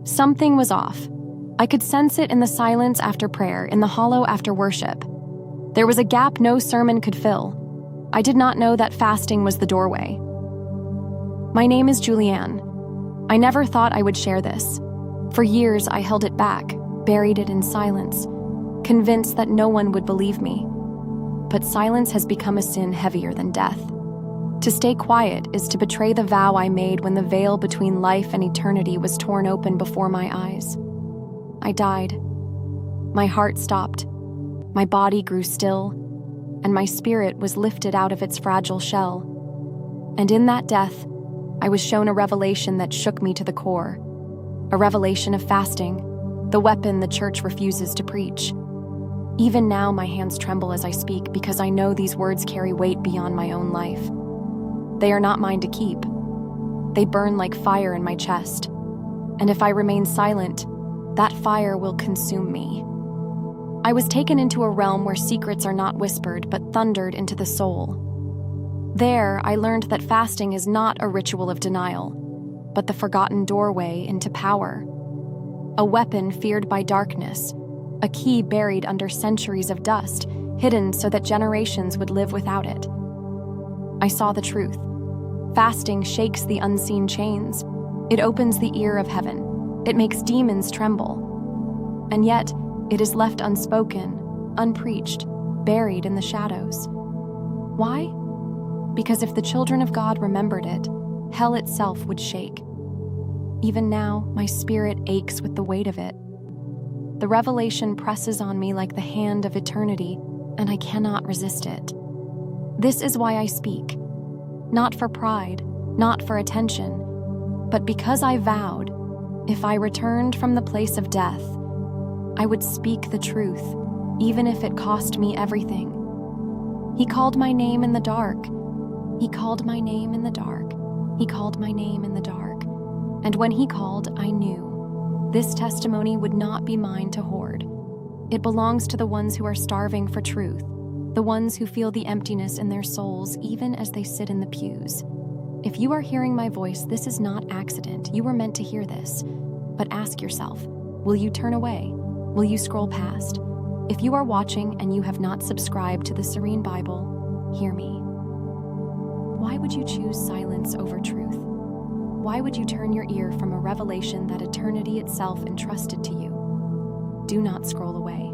Something was off. I could sense it in the silence after prayer, in the hollow after worship. There was a gap no sermon could fill. I did not know that fasting was the doorway. My name is Julianne. I never thought I would share this. For years, I held it back, buried it in silence, convinced that no one would believe me. But silence has become a sin heavier than death. To stay quiet is to betray the vow I made when the veil between life and eternity was torn open before my eyes. I died. My heart stopped. My body grew still, and my spirit was lifted out of its fragile shell. And in that death, I was shown a revelation that shook me to the core. A revelation of fasting, the weapon the church refuses to preach. Even now, my hands tremble as I speak because I know these words carry weight beyond my own life. They are not mine to keep. They burn like fire in my chest. And if I remain silent, that fire will consume me. I was taken into a realm where secrets are not whispered, but thundered into the soul. There, I learned that fasting is not a ritual of denial, but the forgotten doorway into power. A weapon feared by darkness, a key buried under centuries of dust, hidden so that generations would live without it. I saw the truth. Fasting shakes the unseen chains. It opens the ear of heaven. It makes demons tremble. And yet, it is left unspoken, unpreached, buried in the shadows. Why? Because if the children of God remembered it, hell itself would shake. Even now, my spirit aches with the weight of it. The revelation presses on me like the hand of eternity, and I cannot resist it. This is why I speak. Not for pride, not for attention, but because I vowed, if I returned from the place of death, I would speak the truth, even if it cost me everything. He called my name in the dark. He called my name in the dark. He called my name in the dark. And when he called, I knew. This testimony would not be mine to hoard. It belongs to the ones who are starving for truth, the ones who feel the emptiness in their souls even as they sit in the pews. If you are hearing my voice, this is not accident. You were meant to hear this. But ask yourself, will you turn away? Will you scroll past? If you are watching and you have not subscribed to the Serene Bible, hear me. Why would you choose silence over truth? Why would you turn your ear from a revelation that eternity itself entrusted to you? Do not scroll away.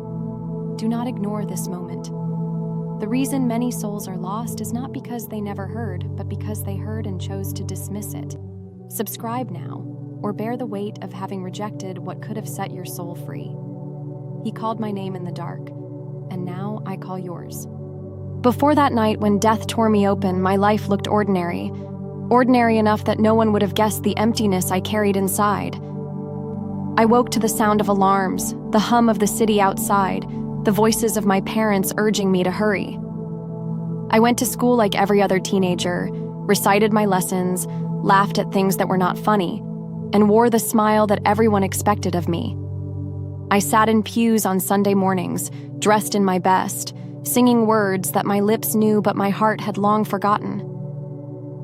Do not ignore this moment. The reason many souls are lost is not because they never heard, but because they heard and chose to dismiss it. Subscribe now, or bear the weight of having rejected what could have set your soul free. He called my name in the dark, and now I call yours. Before that night when death tore me open, my life looked ordinary. Ordinary enough that no one would have guessed the emptiness I carried inside. I woke to the sound of alarms, the hum of the city outside, the voices of my parents urging me to hurry. I went to school like every other teenager, recited my lessons, laughed at things that were not funny, and wore the smile that everyone expected of me. I sat in pews on Sunday mornings, dressed in my best, singing words that my lips knew but my heart had long forgotten.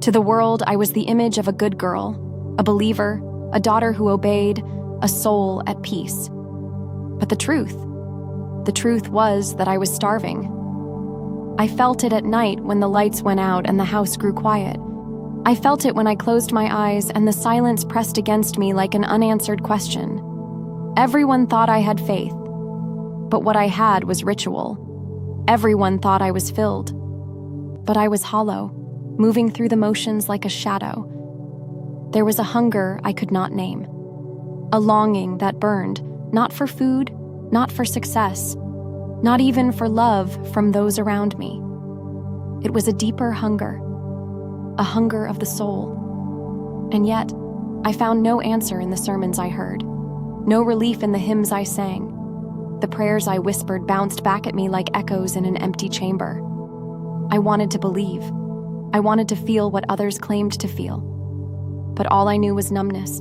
To the world, I was the image of a good girl, a believer, a daughter who obeyed, a soul at peace. But the truth was that I was starving. I felt it at night when the lights went out and the house grew quiet. I felt it when I closed my eyes and the silence pressed against me like an unanswered question. Everyone thought I had faith, but what I had was ritual. Everyone thought I was filled, but I was hollow, moving through the motions like a shadow. There was a hunger I could not name, a longing that burned, not for food, not for success, not even for love from those around me. It was a deeper hunger, a hunger of the soul. And yet, I found no answer in the sermons I heard, no relief in the hymns I sang. The prayers I whispered bounced back at me like echoes in an empty chamber. I wanted to believe. I wanted to feel what others claimed to feel. But all I knew was numbness.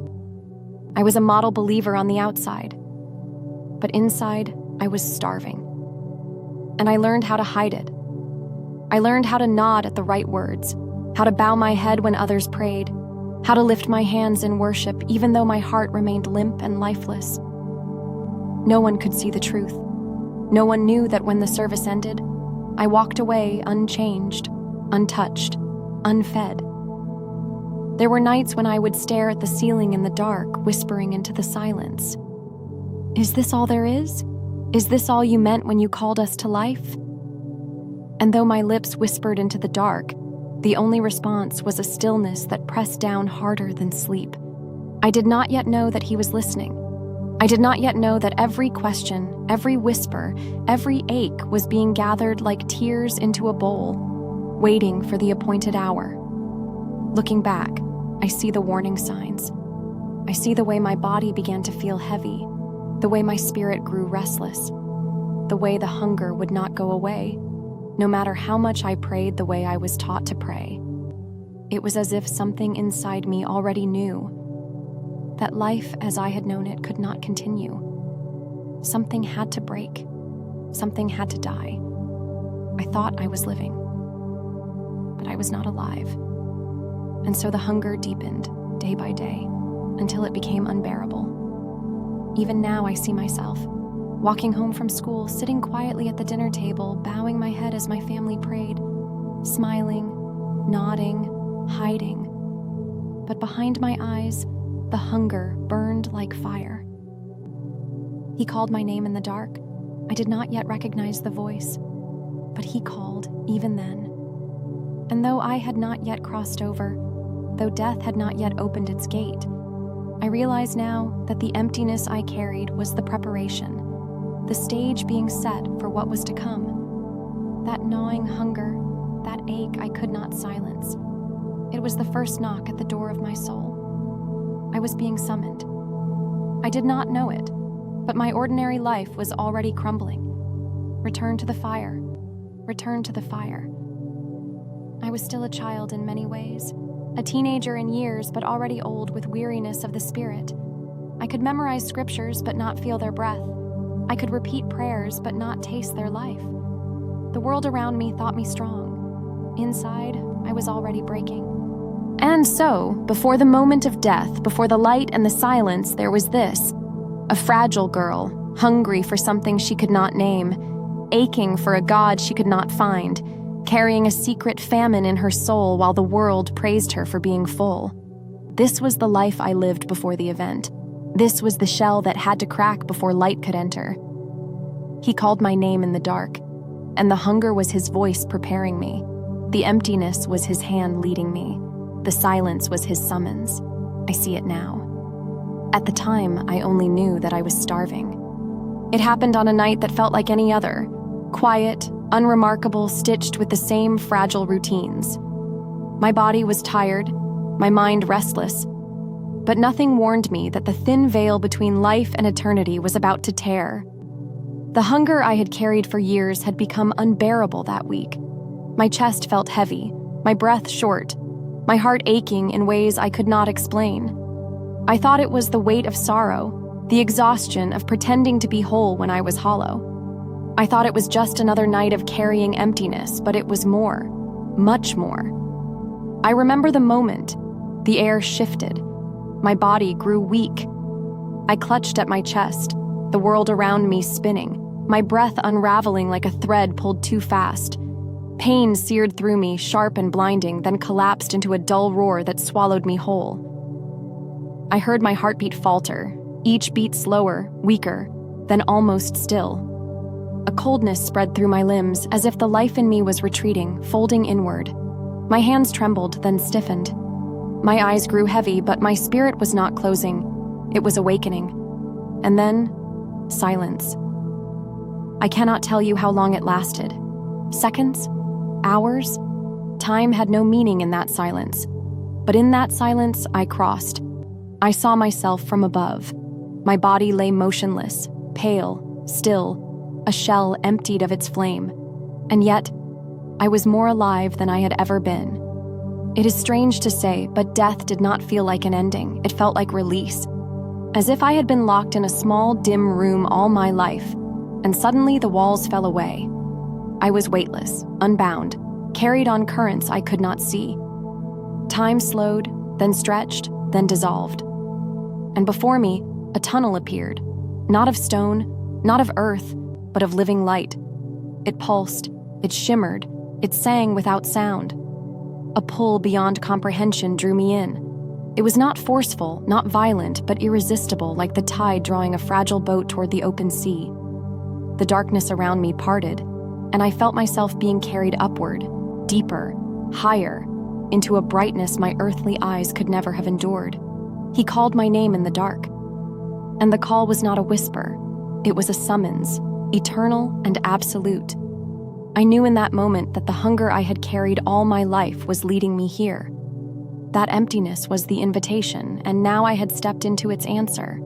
I was a model believer on the outside, but inside, I was starving. And I learned how to hide it. I learned how to nod at the right words, how to bow my head when others prayed, how to lift my hands in worship even though my heart remained limp and lifeless. No one could see the truth. No one knew that when the service ended, I walked away unchanged, untouched, unfed. There were nights when I would stare at the ceiling in the dark, whispering into the silence. Is this all there is? Is this all you meant when you called us to life? And though my lips whispered into the dark, the only response was a stillness that pressed down harder than sleep. I did not yet know that he was listening. I did not yet know that every question, every whisper, every ache was being gathered like tears into a bowl, waiting for the appointed hour. Looking back, I see the warning signs. I see the way my body began to feel heavy, the way my spirit grew restless, the way the hunger would not go away, no matter how much I prayed the way I was taught to pray. It was as if something inside me already knew that life as I had known it could not continue. Something had to break. Something had to die. I thought I was living, but I was not alive. And so the hunger deepened day by day until it became unbearable. Even now I see myself walking home from school, sitting quietly at the dinner table, bowing my head as my family prayed, smiling, nodding, hiding. But behind my eyes, the hunger burned like fire. He called my name in the dark. I did not yet recognize the voice, but he called even then. And though I had not yet crossed over, though death had not yet opened its gate, I realize now that the emptiness I carried was the preparation, the stage being set for what was to come. That gnawing hunger, that ache I could not silence. It was the first knock at the door of my soul. I was being summoned. I did not know it, but my ordinary life was already crumbling. Return to the fire. Return to the fire. I was still a child in many ways, a teenager in years, but already old with weariness of the spirit. I could memorize scriptures, but not feel their breath. I could repeat prayers, but not taste their life. The world around me thought me strong. Inside, I was already breaking. And so, before the moment of death, before the light and the silence, there was this: a fragile girl, hungry for something she could not name, aching for a God she could not find, carrying a secret famine in her soul while the world praised her for being full. This was the life I lived before the event. This was the shell that had to crack before light could enter. He called my name in the dark, and the hunger was his voice preparing me. The emptiness was his hand leading me. The silence was his summons. I see it now. At the time, I only knew that I was starving. It happened on a night that felt like any other, quiet, unremarkable, stitched with the same fragile routines. My body was tired, my mind restless, but nothing warned me that the thin veil between life and eternity was about to tear. The hunger I had carried for years had become unbearable that week. My chest felt heavy, my breath short, my heart aching in ways I could not explain. I thought it was the weight of sorrow, the exhaustion of pretending to be whole when I was hollow. I thought it was just another night of carrying emptiness, but it was more, much more. I remember the moment. The air shifted. My body grew weak. I clutched at my chest, the world around me spinning, my breath unraveling like a thread pulled too fast. Pain seared through me, sharp and blinding, then collapsed into a dull roar that swallowed me whole. I heard my heartbeat falter, each beat slower, weaker, then almost still. A coldness spread through my limbs, as if the life in me was retreating, folding inward. My hands trembled, then stiffened. My eyes grew heavy, but my spirit was not closing. It was awakening. And then, silence. I cannot tell you how long it lasted. Seconds? Hours? Time had no meaning in that silence. But in that silence, I crossed. I saw myself from above. My body lay motionless, pale, still, a shell emptied of its flame. And yet, I was more alive than I had ever been. It is strange to say, but death did not feel like an ending. It felt like release. As if I had been locked in a small, dim room all my life, and suddenly the walls fell away. I was weightless, unbound, carried on currents I could not see. Time slowed, then stretched, then dissolved. And before me, a tunnel appeared, not of stone, not of earth, but of living light. It pulsed, it shimmered, it sang without sound. A pull beyond comprehension drew me in. It was not forceful, not violent, but irresistible, like the tide drawing a fragile boat toward the open sea. The darkness around me parted, and I felt myself being carried upward, deeper, higher, into a brightness my earthly eyes could never have endured. He called my name in the dark. And the call was not a whisper. It was a summons, eternal and absolute. I knew in that moment that the hunger I had carried all my life was leading me here. That emptiness was the invitation, and now I had stepped into its answer.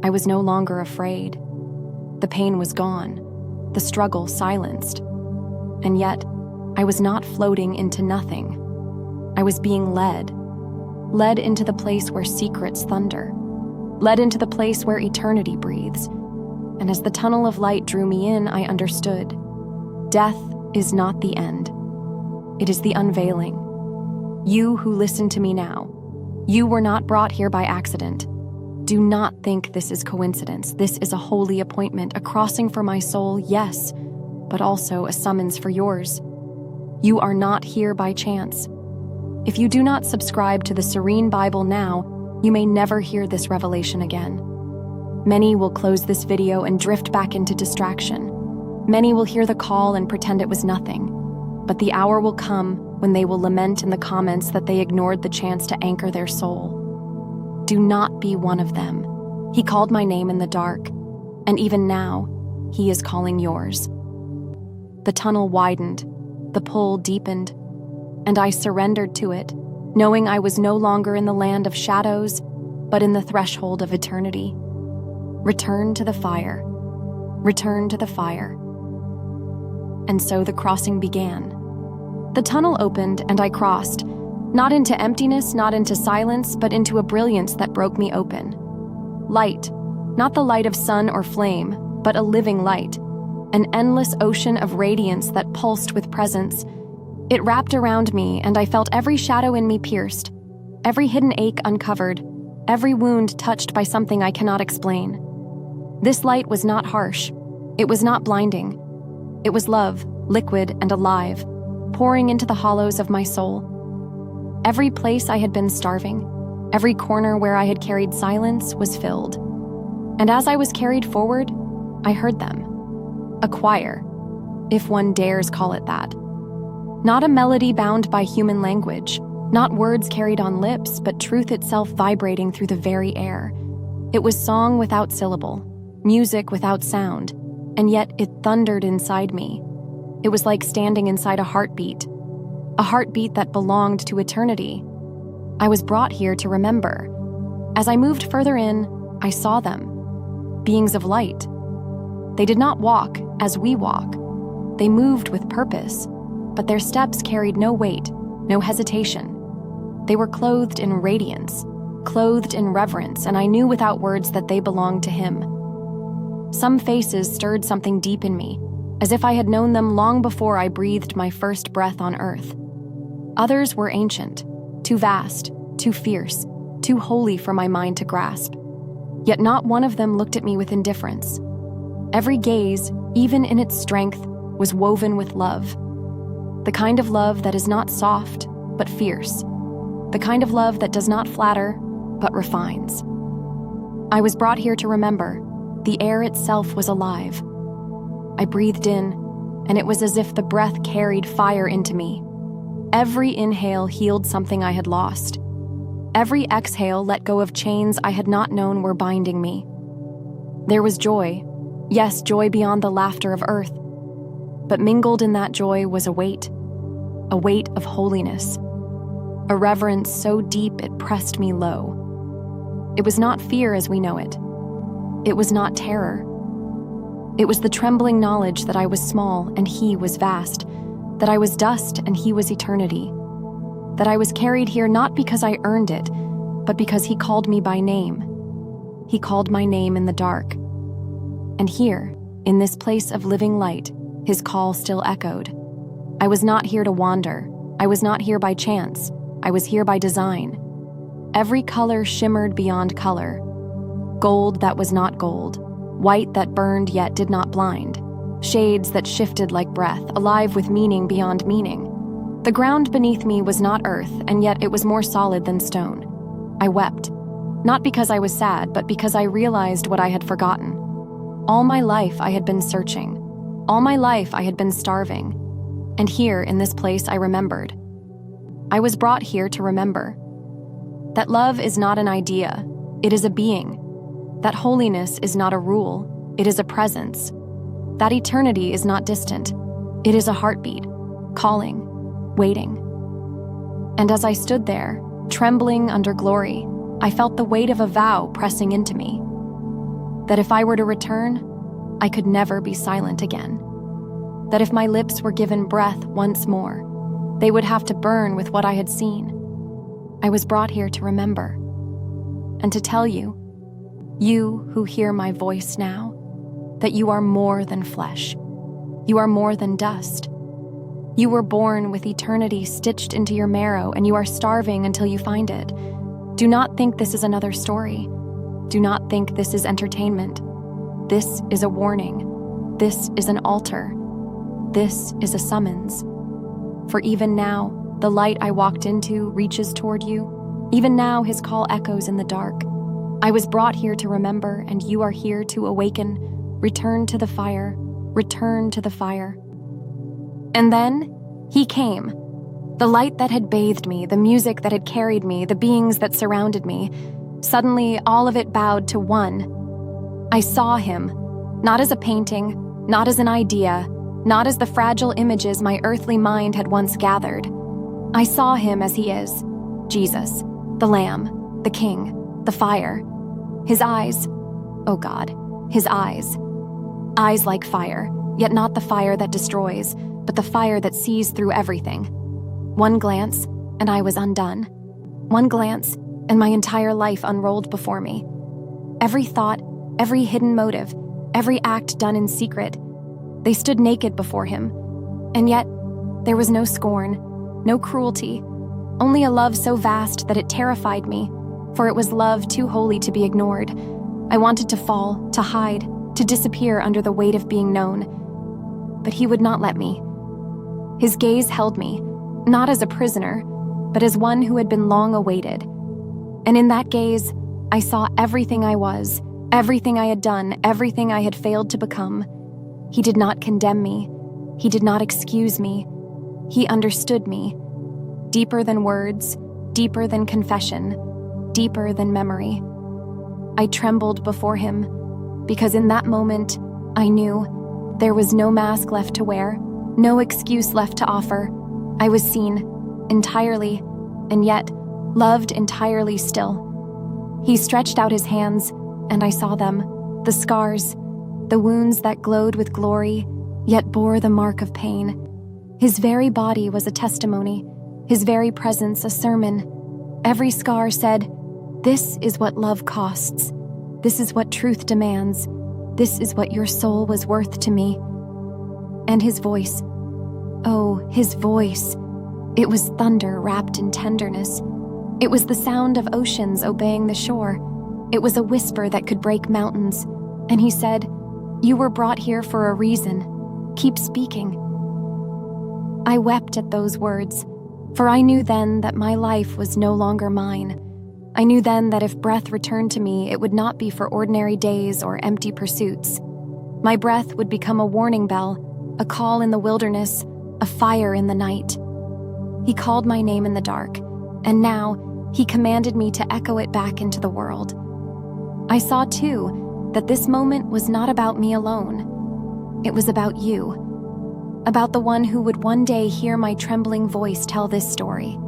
I was no longer afraid. The pain was gone, the struggle silenced. And yet, I was not floating into nothing. I was being led into the place where secrets thunder, led into the place where eternity breathes. And as the tunnel of light drew me in, I understood. Death is not the end. It is the unveiling. You who listen to me now, you were not brought here by accident. Do not think this is coincidence. This is a holy appointment, a crossing for my soul, yes, but also a summons for yours. You are not here by chance. If you do not subscribe to the Serene Bible now, you may never hear this revelation again. Many will close this video and drift back into distraction. Many will hear the call and pretend it was nothing. But the hour will come when they will lament in the comments that they ignored the chance to anchor their soul. Do not be one of them. He called my name in the dark, and even now, he is calling yours. The tunnel widened, the pull deepened, and I surrendered to it, knowing I was no longer in the land of shadows, but in the threshold of eternity. Return to the fire. Return to the fire. And so the crossing began. The tunnel opened and I crossed, not into emptiness, not into silence, but into a brilliance that broke me open. Light, not the light of sun or flame, but a living light, an endless ocean of radiance that pulsed with presence. It wrapped around me and I felt every shadow in me pierced, every hidden ache uncovered, every wound touched by something I cannot explain. This light was not harsh. It was not blinding. It was love, liquid and alive, pouring into the hollows of my soul. Every place I had been starving, every corner where I had carried silence was filled. And as I was carried forward, I heard them. A choir, if one dares call it that. Not a melody bound by human language, not words carried on lips, but truth itself vibrating through the very air. It was song without syllable, music without sound, and yet it thundered inside me. It was like standing inside a heartbeat that belonged to eternity. I was brought here to remember. As I moved further in, I saw them, beings of light. They did not walk as we walk. They moved with purpose, but their steps carried no weight, no hesitation. They were clothed in radiance, clothed in reverence, and I knew without words that they belonged to him. Some faces stirred something deep in me, as if I had known them long before I breathed my first breath on earth. Others were ancient, too vast, too fierce, too holy for my mind to grasp. Yet not one of them looked at me with indifference. Every gaze, even in its strength, was woven with love. The kind of love that is not soft, but fierce. The kind of love that does not flatter, but refines. I was brought here to remember. The air itself was alive. I breathed in, and it was as if the breath carried fire into me. Every inhale healed something I had lost. Every exhale let go of chains I had not known were binding me. There was joy, yes, joy beyond the laughter of earth. But mingled in that joy was a weight of holiness, a reverence so deep it pressed me low. It was not fear as we know it. It was not terror. It was the trembling knowledge that I was small and he was vast, that I was dust and he was eternity, that I was carried here not because I earned it, but because he called me by name. He called my name in the dark. And here, in this place of living light, his call still echoed. I was not here to wander. I was not here by chance. I was here by design. Every color shimmered beyond color. Gold that was not gold, white that burned yet did not blind, shades that shifted like breath, alive with meaning beyond meaning. The ground beneath me was not earth, and yet it was more solid than stone. I wept, not because I was sad, but because I realized what I had forgotten. All my life I had been searching. All my life I had been starving. And here, in this place, I remembered. I was brought here to remember that love is not an idea, it is a being. That holiness is not a rule, it is a presence. That eternity is not distant, it is a heartbeat, calling, waiting. And as I stood there, trembling under glory, I felt the weight of a vow pressing into me. That if I were to return, I could never be silent again. That if my lips were given breath once more, they would have to burn with what I had seen. I was brought here to remember, and to tell you, you who hear my voice now, that you are more than flesh. You are more than dust. You were born with eternity stitched into your marrow, and you are starving until you find it. Do not think this is another story. Do not think this is entertainment. This is a warning. This is an altar. This is a summons. For even now, the light I walked into reaches toward you. Even now, his call echoes in the dark. I was brought here to remember, and you are here to awaken. Return to the fire. Return to the fire. And then, he came. The light that had bathed me, the music that had carried me, the beings that surrounded me. Suddenly, all of it bowed to one. I saw him, not as a painting, not as an idea, not as the fragile images my earthly mind had once gathered. I saw him as he is, Jesus, the Lamb, the King, the fire. His eyes, oh God, his eyes. Eyes like fire, yet not the fire that destroys, but the fire that sees through everything. One glance, and I was undone. One glance, and my entire life unrolled before me. Every thought, every hidden motive, every act done in secret, they stood naked before him. And yet, there was no scorn, no cruelty, only a love so vast that it terrified me, for it was love too holy to be ignored. I wanted to fall, to hide, to disappear under the weight of being known. But he would not let me. His gaze held me, not as a prisoner, but as one who had been long awaited. And in that gaze, I saw everything I was, everything I had done, everything I had failed to become. He did not condemn me. He did not excuse me. He understood me. Deeper than words, deeper than confession, deeper than memory. I trembled before him, because in that moment, I knew there was no mask left to wear, no excuse left to offer. I was seen, entirely, and yet loved entirely still. He stretched out his hands, and I saw them, the scars, the wounds that glowed with glory, yet bore the mark of pain. His very body was a testimony, his very presence a sermon. Every scar said, "This is what love costs. This is what truth demands. This is what your soul was worth to me." And his voice, oh, his voice. It was thunder wrapped in tenderness. It was the sound of oceans obeying the shore. It was a whisper that could break mountains. And he said, "You were brought here for a reason. Keep speaking." I wept at those words, for I knew then that my life was no longer mine. I knew then that if breath returned to me, it would not be for ordinary days or empty pursuits. My breath would become a warning bell, a call in the wilderness, a fire in the night. He called my name in the dark, and now he commanded me to echo it back into the world. I saw, too, that this moment was not about me alone. It was about you. About the one who would one day hear my trembling voice tell this story.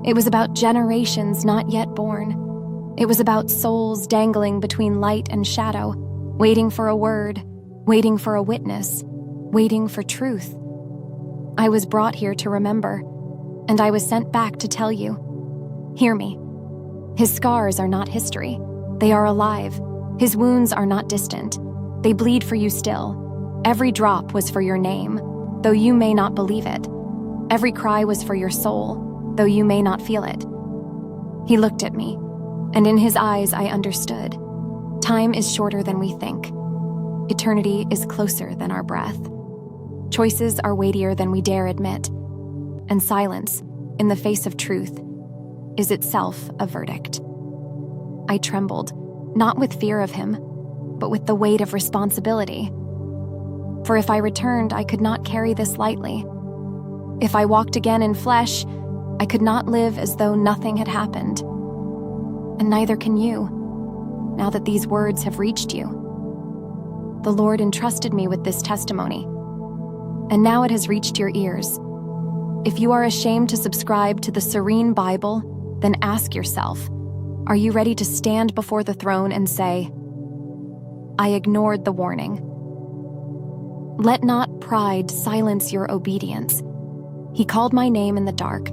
It was about generations not yet born. It was about souls dangling between light and shadow, waiting for a word, waiting for a witness, waiting for truth. I was brought here to remember, and I was sent back to tell you. Hear me. His scars are not history. They are alive. His wounds are not distant. They bleed for you still. Every drop was for your name, though you may not believe it. Every cry was for your soul, though you may not feel it. He looked at me, and in his eyes I understood. Time is shorter than we think. Eternity is closer than our breath. Choices are weightier than we dare admit. And silence, in the face of truth, is itself a verdict. I trembled, not with fear of him, but with the weight of responsibility. For if I returned, I could not carry this lightly. If I walked again in flesh, I could not live as though nothing had happened. And neither can you, now that these words have reached you. The Lord entrusted me with this testimony, and now it has reached your ears. If you are ashamed to subscribe to the Serene Bible, then ask yourself, are you ready to stand before the throne and say, I ignored the warning? Let not pride silence your obedience. He called my name in the dark.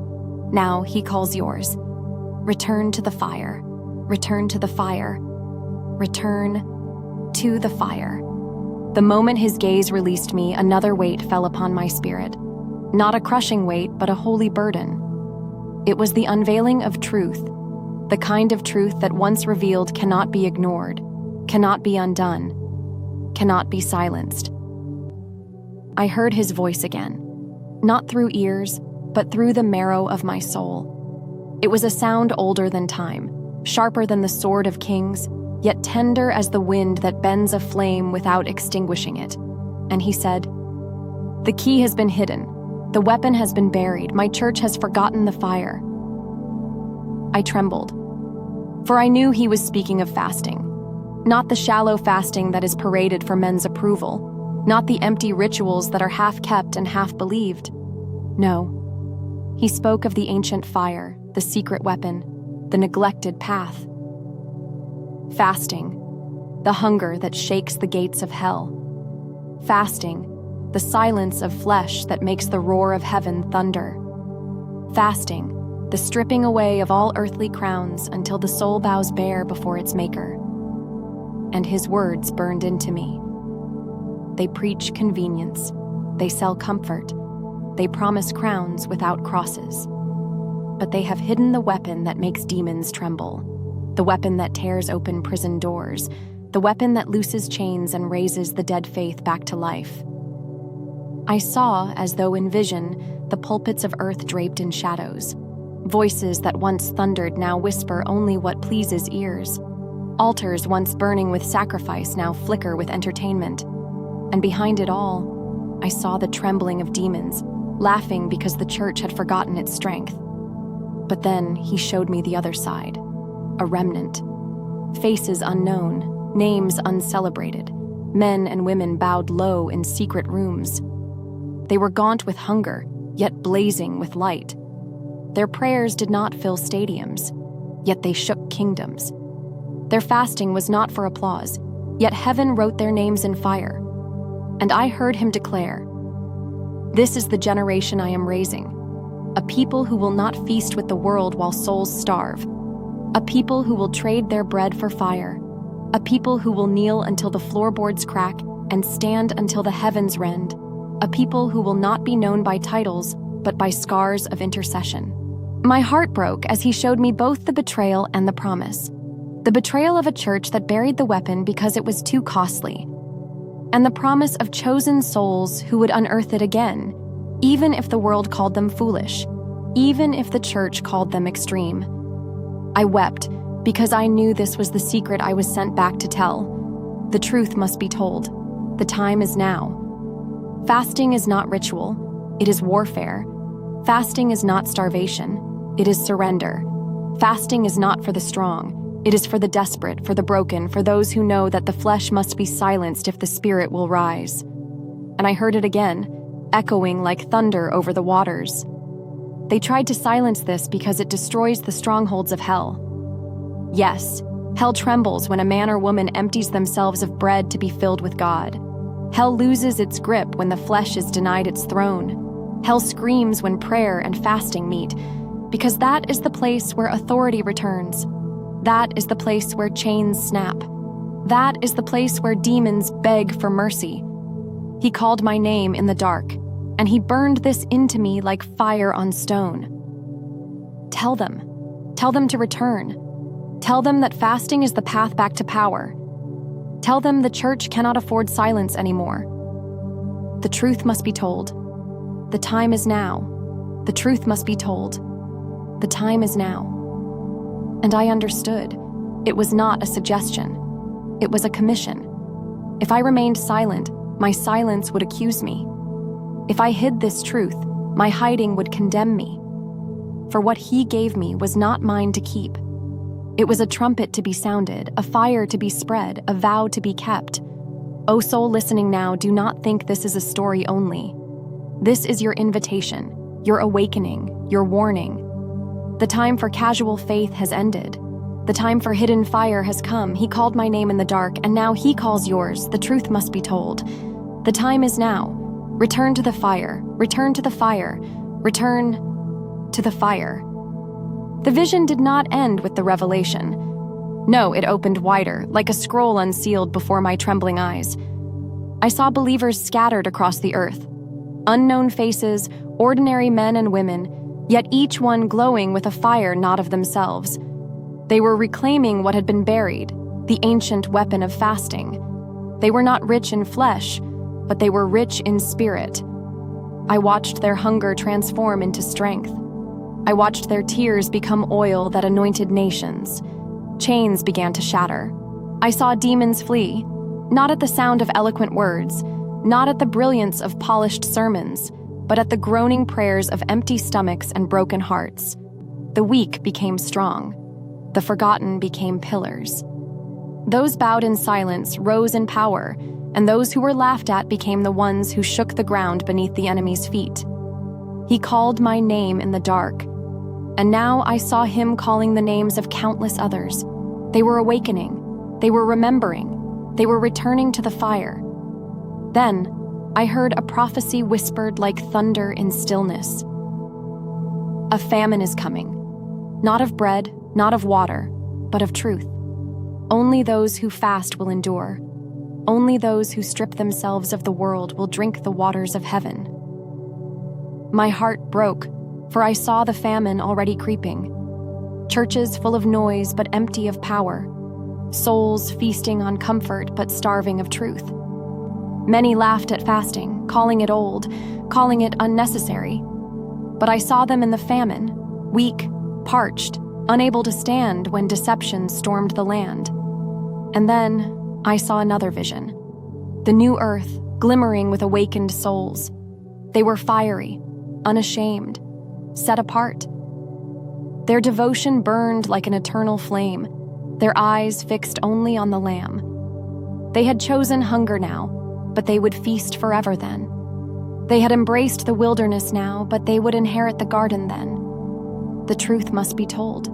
Now he calls yours. Return to the fire. Return to the fire. Return to the fire. The moment his gaze released me, another weight fell upon my spirit. Not a crushing weight, but a holy burden. It was the unveiling of truth, the kind of truth that once revealed cannot be ignored, cannot be undone, cannot be silenced. I heard his voice again, not through ears, but through the marrow of my soul. It was a sound older than time, sharper than the sword of kings, yet tender as the wind that bends a flame without extinguishing it. And he said, the key has been hidden. The weapon has been buried. My church has forgotten the fire. I trembled, for I knew he was speaking of fasting. Not the shallow fasting that is paraded for men's approval, not the empty rituals that are half kept and half believed. No, he spoke of the ancient fire, the secret weapon, the neglected path. Fasting, the hunger that shakes the gates of hell. Fasting, the silence of flesh that makes the roar of heaven thunder. Fasting, the stripping away of all earthly crowns until the soul bows bare before its maker. And his words burned into me. They preach convenience. They sell comfort. They promise crowns without crosses. But they have hidden the weapon that makes demons tremble, the weapon that tears open prison doors, the weapon that looses chains and raises the dead faith back to life. I saw, as though in vision, the pulpits of earth draped in shadows. Voices that once thundered now whisper only what pleases ears. Altars once burning with sacrifice now flicker with entertainment. And behind it all, I saw the trembling of demons, laughing because the church had forgotten its strength. But then he showed me the other side, a remnant. Faces unknown, names uncelebrated, men and women bowed low in secret rooms. They were gaunt with hunger, yet blazing with light. Their prayers did not fill stadiums, yet they shook kingdoms. Their fasting was not for applause, yet heaven wrote their names in fire. And I heard him declare, this is the generation I am raising, a people who will not feast with the world while souls starve, a people who will trade their bread for fire, a people who will kneel until the floorboards crack and stand until the heavens rend, a people who will not be known by titles, but by scars of intercession. My heart broke as he showed me both the betrayal and the promise. The betrayal of a church that buried the weapon because it was too costly, and the promise of chosen souls who would unearth it again, even if the world called them foolish, even if the church called them extreme. I wept because I knew this was the secret I was sent back to tell. The truth must be told. The time is now. Fasting is not ritual, it is warfare. Fasting is not starvation, it is surrender. Fasting is not for the strong, it is for the desperate, for the broken, for those who know that the flesh must be silenced if the spirit will rise. And I heard it again, echoing like thunder over the waters. They tried to silence this because it destroys the strongholds of hell. Yes, hell trembles when a man or woman empties themselves of bread to be filled with God. Hell loses its grip when the flesh is denied its throne. Hell screams when prayer and fasting meet, because that is the place where authority returns. That is the place where chains snap. That is the place where demons beg for mercy. He called my name in the dark, and he burned this into me like fire on stone. Tell them Tell them to return. Tell them that fasting is the path back to power. Tell them the church cannot afford silence anymore. The truth must be told. The time is now. The truth must be told. The time is now. And I understood. It was not a suggestion. It was a commission. If I remained silent, my silence would accuse me. If I hid this truth, my hiding would condemn me. For what he gave me was not mine to keep. It was a trumpet to be sounded, a fire to be spread, a vow to be kept. O soul listening now, do not think this is a story only. This is your invitation, your awakening, your warning. The time for casual faith has ended. The time for hidden fire has come. He called my name in the dark, and now he calls yours. The truth must be told. The time is now. Return to the fire. Return to the fire. Return to the fire. The vision did not end with the revelation. No, it opened wider, like a scroll unsealed before my trembling eyes. I saw believers scattered across the earth. Unknown faces, ordinary men and women, yet each one glowing with a fire not of themselves. They were reclaiming what had been buried, the ancient weapon of fasting. They were not rich in flesh, but they were rich in spirit. I watched their hunger transform into strength. I watched their tears become oil that anointed nations. Chains began to shatter. I saw demons flee, not at the sound of eloquent words, not at the brilliance of polished sermons, but at the groaning prayers of empty stomachs and broken hearts. The weak became strong. The forgotten became pillars. Those bowed in silence rose in power, and those who were laughed at became the ones who shook the ground beneath the enemy's feet. He called my name in the dark, and now I saw him calling the names of countless others. They were awakening. They were remembering. They were returning to the fire. Then I heard a prophecy whispered like thunder in stillness. A famine is coming, not of bread, not of water, but of truth. Only those who fast will endure. Only those who strip themselves of the world will drink the waters of heaven. My heart broke, for I saw the famine already creeping. Churches full of noise but empty of power. Souls feasting on comfort but starving of truth. Many laughed at fasting, calling it old, calling it unnecessary. But I saw them in the famine, weak, parched, unable to stand when deception stormed the land. And then I saw another vision. The new earth, glimmering with awakened souls. They were fiery, unashamed, set apart. Their devotion burned like an eternal flame, their eyes fixed only on the Lamb. They had chosen hunger now, but they would feast forever then. They had embraced the wilderness now, but they would inherit the garden then. The truth must be told.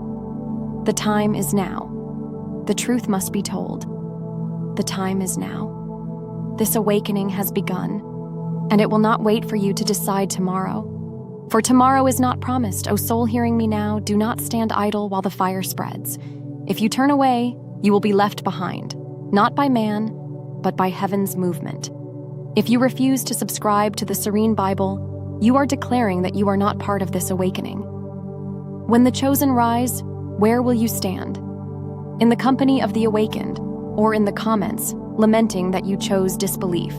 The time is now. The truth must be told. The time is now. This awakening has begun, and it will not wait for you to decide tomorrow. For tomorrow is not promised. O soul hearing me now, do not stand idle while the fire spreads. If you turn away, you will be left behind, not by man, but by heaven's movement. If you refuse to subscribe to the Serene Bible, you are declaring that you are not part of this awakening. When the chosen rise, where will you stand? In the company of the awakened, or in the comments, lamenting that you chose disbelief?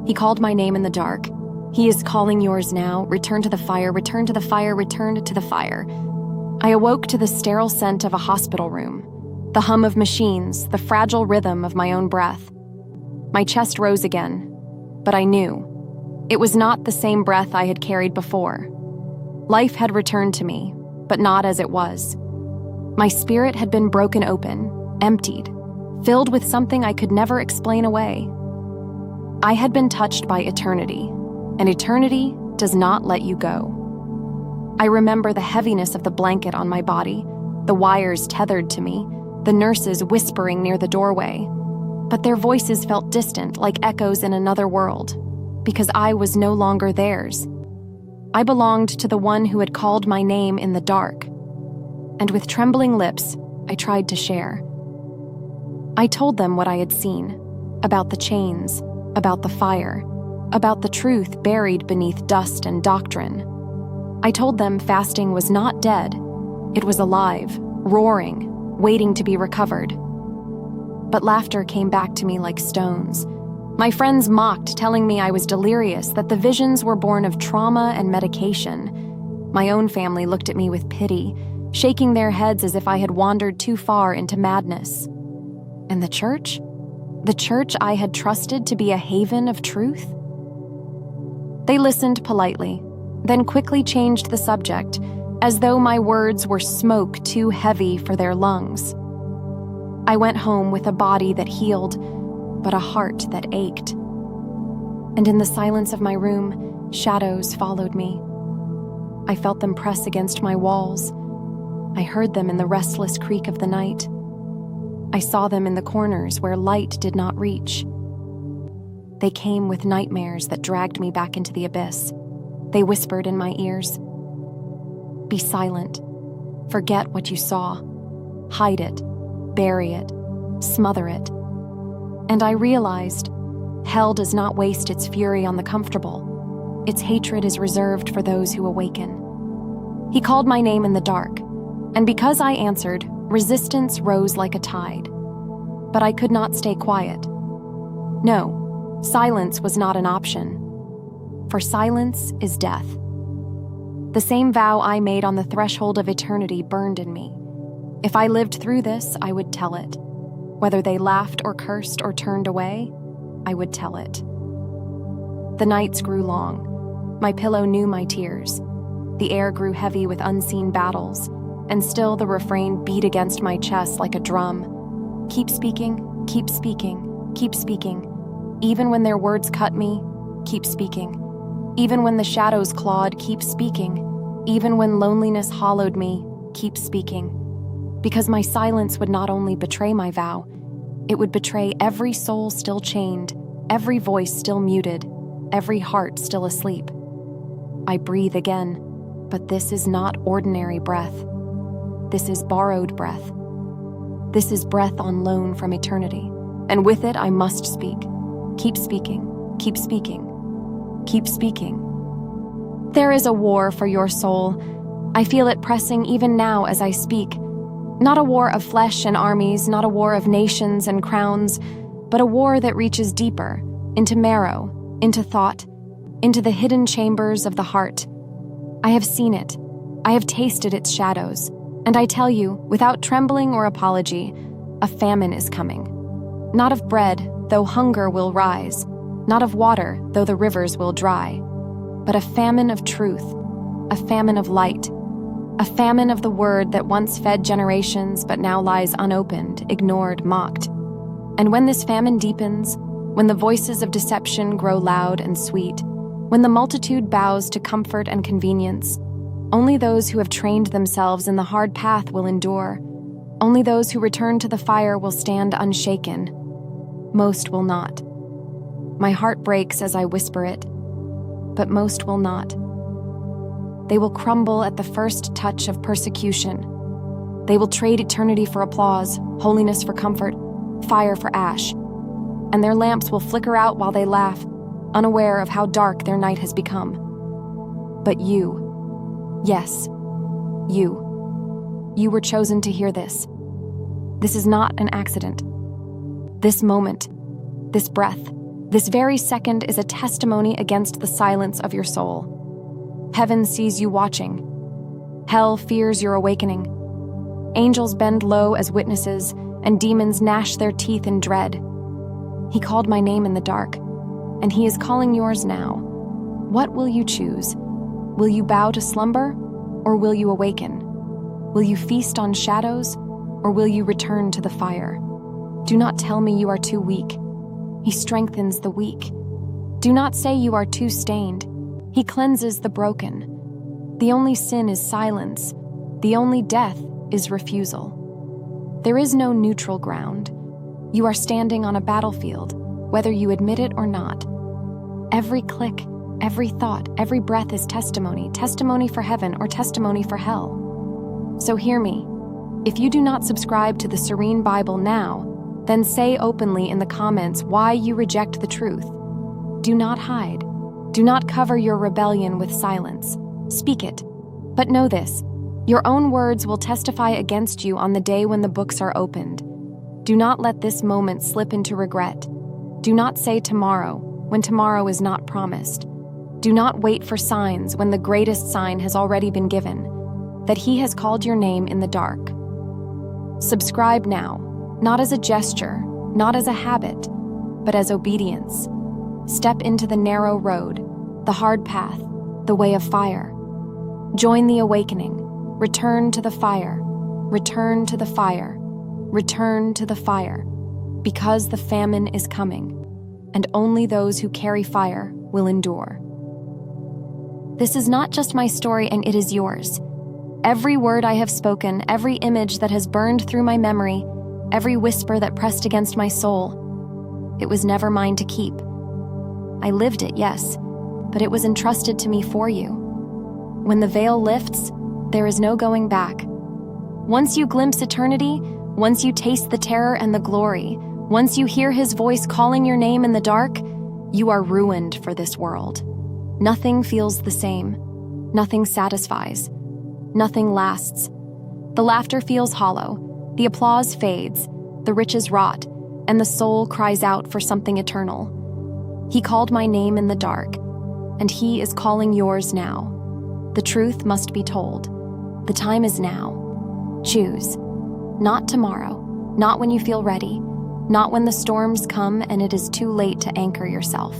He called my name in the dark. He is calling yours now. Return to the fire, return to the fire, return to the fire. I awoke to the sterile scent of a hospital room, the hum of machines, the fragile rhythm of my own breath. My chest rose again, but I knew. It was not the same breath I had carried before. Life had returned to me, but not as it was. My spirit had been broken open, emptied, filled with something I could never explain away. I had been touched by eternity, and eternity does not let you go. I remember the heaviness of the blanket on my body, the wires tethered to me, the nurses whispering near the doorway. But their voices felt distant, like echoes in another world, because I was no longer theirs. I belonged to the one who had called my name in the dark. And with trembling lips, I tried to share. I told them what I had seen, about the chains, about the fire, about the truth buried beneath dust and doctrine. I told them fasting was not dead, It was alive, roaring, waiting to be recovered. But laughter came back to me like stones. My friends mocked, telling me I was delirious, that the visions were born of trauma and medication. My own family looked at me with pity, shaking their heads as if I had wandered too far into madness. And the church? The church I had trusted to be a haven of truth? They listened politely, then quickly changed the subject, as though my words were smoke too heavy for their lungs. I went home with a body that healed, but a heart that ached. And in the silence of my room, shadows followed me. I felt them press against my walls. I heard them in the restless creak of the night. I saw them in the corners where light did not reach. They came with nightmares that dragged me back into the abyss. They whispered in my ears, "Be silent. Forget what you saw. Hide it. Bury it. Smother it." And I realized, hell does not waste its fury on the comfortable. Its hatred is reserved for those who awaken. He called my name in the dark, and because I answered, resistance rose like a tide. But I could not stay quiet. No, silence was not an option. For silence is death. The same vow I made on the threshold of eternity burned in me. If I lived through this, I would tell it. Whether they laughed or cursed or turned away, I would tell it. The nights grew long. My pillow knew my tears. The air grew heavy with unseen battles, and still the refrain beat against my chest like a drum. Keep speaking, keep speaking, keep speaking. Even when their words cut me, keep speaking. Even when the shadows clawed, keep speaking. Even when loneliness hollowed me, keep speaking. Because my silence would not only betray my vow, it would betray every soul still chained, every voice still muted, every heart still asleep. I breathe again, but this is not ordinary breath. This is borrowed breath. This is breath on loan from eternity, and with it I must speak. Keep speaking, keep speaking, keep speaking. There is a war for your soul. I feel it pressing even now as I speak. Not a war of flesh and armies, not a war of nations and crowns, but a war that reaches deeper, into marrow, into thought, into the hidden chambers of the heart. I have seen it. I have tasted its shadows. And I tell you, without trembling or apology, a famine is coming. Not of bread, though hunger will rise. Not of water, though the rivers will dry. But a famine of truth, a famine of light, a famine of the word that once fed generations but now lies unopened, ignored, mocked. And when this famine deepens, when the voices of deception grow loud and sweet, when the multitude bows to comfort and convenience, only those who have trained themselves in the hard path will endure. Only those who return to the fire will stand unshaken. Most will not. My heart breaks as I whisper it, but most will not. They will crumble at the first touch of persecution. They will trade eternity for applause, holiness for comfort, fire for ash. And their lamps will flicker out while they laugh, unaware of how dark their night has become. But you, yes, you were chosen to hear this. This is not an accident. This moment, this breath, this very second is a testimony against the silence of your soul. Heaven sees you watching. Hell fears your awakening. Angels bend low as witnesses, and demons gnash their teeth in dread. He called my name in the dark, and he is calling yours now. What will you choose? Will you bow to slumber, or will you awaken? Will you feast on shadows, or will you return to the fire? Do not tell me you are too weak. He strengthens the weak. Do not say you are too stained. He cleanses the broken. The only sin is silence. The only death is refusal. There is no neutral ground. You are standing on a battlefield, whether you admit it or not. Every click, every thought, every breath is testimony, testimony for heaven or testimony for hell. So hear me. If you do not subscribe to the Serene Bible now, then say openly in the comments why you reject the truth. Do not hide. Do not cover your rebellion with silence. Speak it. But know this, Your own words will testify against you on the day when the books are opened. Do not let this moment slip into regret. Do not say tomorrow when tomorrow is not promised. Do not wait for signs when the greatest sign has already been given, that He has called your name in the dark. Subscribe now, not as a gesture, not as a habit, but as obedience. Step into the narrow road, the hard path, the way of fire. Join the awakening. Return to the fire. Return to the fire. Return to the fire. Because the famine is coming, and only those who carry fire will endure. This is not just my story, and it is yours. Every word I have spoken, every image that has burned through my memory, every whisper that pressed against my soul, it was never mine to keep. I lived it, yes, but it was entrusted to me for you. When the veil lifts, there is no going back. Once you glimpse eternity, once you taste the terror and the glory, once you hear His voice calling your name in the dark, you are ruined for this world. Nothing feels the same. Nothing satisfies. Nothing lasts. The laughter feels hollow. The applause fades. The riches rot. And the soul cries out for something eternal. He called my name in the dark, and He is calling yours now. The truth must be told. The time is now. Choose. Not tomorrow. Not when you feel ready. Not when the storms come and it is too late to anchor yourself.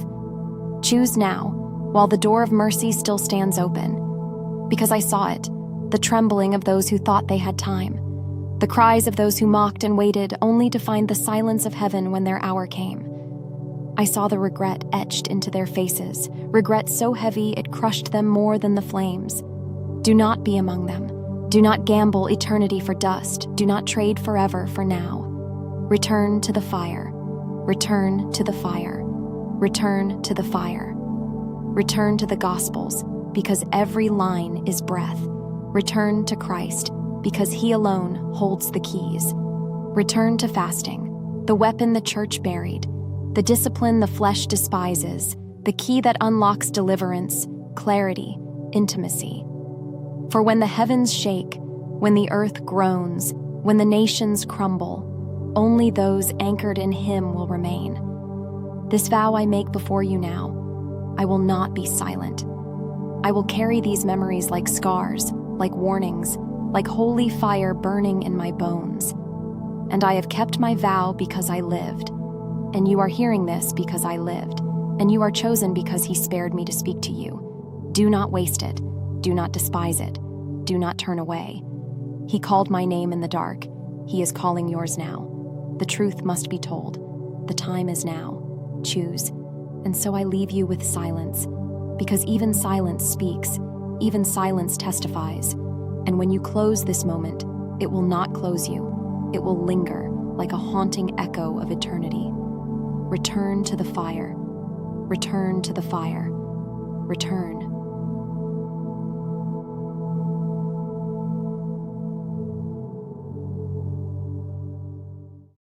Choose now, while the door of mercy still stands open. Because I saw it, the trembling of those who thought they had time, the cries of those who mocked and waited only to find the silence of heaven when their hour came. I saw the regret etched into their faces, regret so heavy it crushed them more than the flames. Do not be among them. Do not gamble eternity for dust. Do not trade forever for now. Return to the fire. Return to the fire. Return to the fire. Return to the Gospels, because every line is breath. Return to Christ, because He alone holds the keys. Return to fasting, the weapon the church buried, the discipline the flesh despises, the key that unlocks deliverance, clarity, intimacy. For when the heavens shake, when the earth groans, when the nations crumble, only those anchored in Him will remain. This vow I make before you now. I will not be silent. I will carry these memories like scars, like warnings, like holy fire burning in my bones. And I have kept my vow because I lived. And you are hearing this because I lived. And you are chosen because He spared me to speak to you. Do not waste it. Do not despise it. Do not turn away. He called my name in the dark. He is calling yours now. The truth must be told. The time is now. Choose. And so I leave you with silence, because even silence speaks, even silence testifies. And when you close this moment, it will not close you. It will linger like a haunting echo of eternity. Return to the fire. Return to the fire. Return.